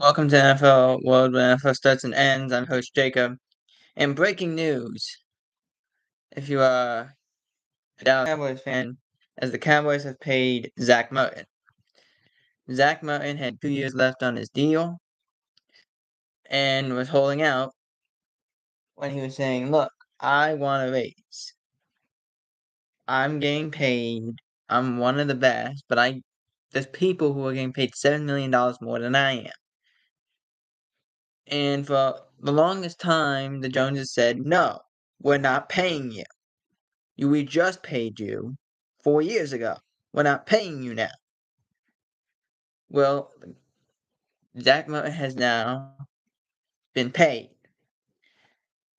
Welcome to NFL World where NFL starts and ends. I'm host Jacob. And breaking news, if you are a Dallas Cowboys fan, as the Cowboys have paid Zach Martin. Zach Martin had 2 years left on his deal and was holding out when he was saying, look, I want a raise. I'm getting paid. I'm one of the best, but there's people who are getting paid $7 million more than I am. And for the longest time, the Joneses said, no, we're not paying you. We just paid you 4 years ago. We're not paying you now. Well, Zach Martin has now been paid.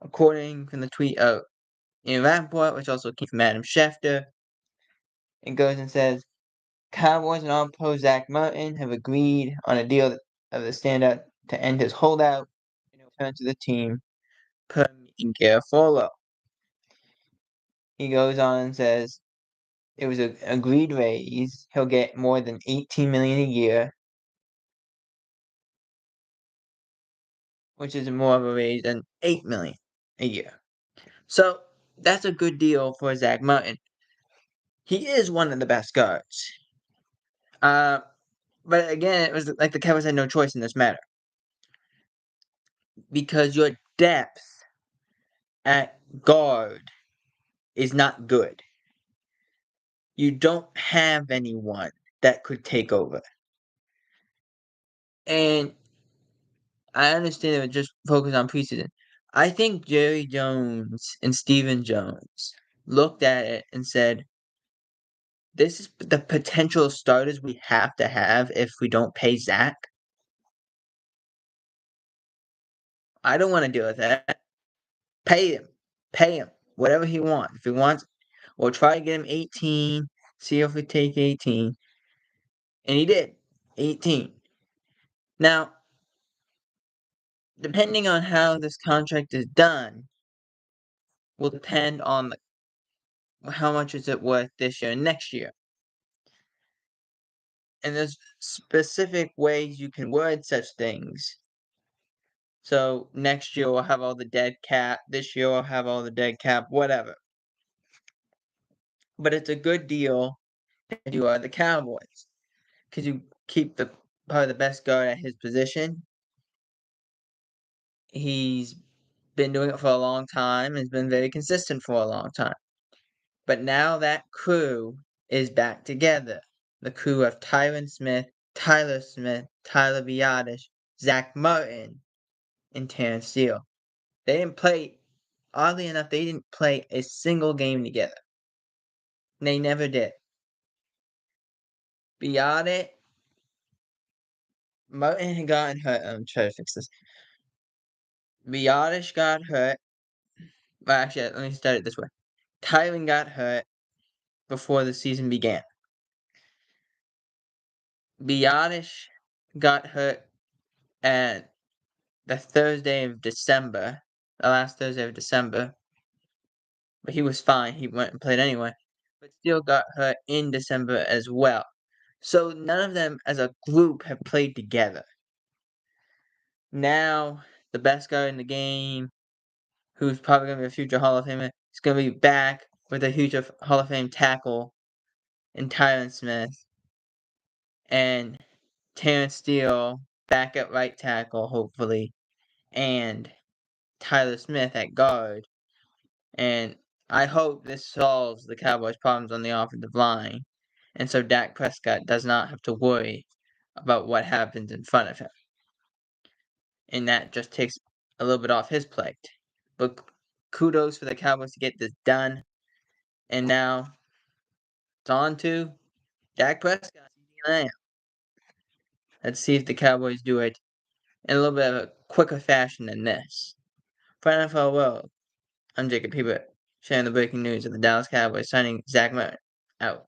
According from the tweet of Ian Rappaport, which also came from Adam Schefter, it goes and says, Cowboys and all pro Zach Martin have agreed on a deal of the standout to end his holdout and return to the team per in Garofalo. He goes on and says, it was an agreed raise. He'll get more than $18 million a year, which is more of a raise than $8 million a year. So that's a good deal for Zach Martin. He is one of the best guards. But again, it was like the Cowboys had no choice in this matter because your depth at guard is not good. You don't have anyone that could take over. And I understand it was just focused on preseason. I think Jerry Jones and Stephen Jones looked at it and said, this is the potential starters we have to have if we don't pay Zach. I don't want to deal with that. Pay him. Pay him. Whatever he wants. If he wants, we'll try to get him 18. See if we take 18. And he did. 18. Now, depending on how this contract is done, will depend on how much is it worth this year and next year. And there's specific ways you can word such things. So next year we'll have all the dead cap. This year we'll have all the dead cap. Whatever. But it's a good deal if you are the Cowboys because you keep probably the best guard at his position. He's been doing it for a long time and has been very consistent for a long time. But now that crew is back together. The crew of Tyron Smith, Tyler Biotish, Zach Martin, and Terrence Steele. They didn't play, oddly enough, they didn't play a single game together. They never did. Biotish, Martin had gotten hurt. I'm trying to fix this. Biotish got hurt. Well, actually, let me start it this way. Tyron got hurt before the season began. Biotish got hurt at the Thursday of December, the last Thursday of December, but he was fine. He went and played anyway, but still got hurt in December as well. So none of them as a group have played together. Now, the best guy in the game, who's probably going to be a future Hall of Famer, is going to be back with a huge Hall of Fame tackle in Tyron Smith. And Terrence Steele back at right tackle, hopefully. And Tyler Smith at guard. And I hope this solves the Cowboys' problems on the offensive line. And so Dak Prescott does not have to worry about what happens in front of him. And that just takes a little bit off his plate. But kudos for the Cowboys to get this done. And now it's on to Dak Prescott. Let's see if the Cowboys do it in a little bit of a quicker fashion than this. For NFL World, I'm Jacob Hebert, sharing the breaking news of the Dallas Cowboys signing Zach Martin. Out.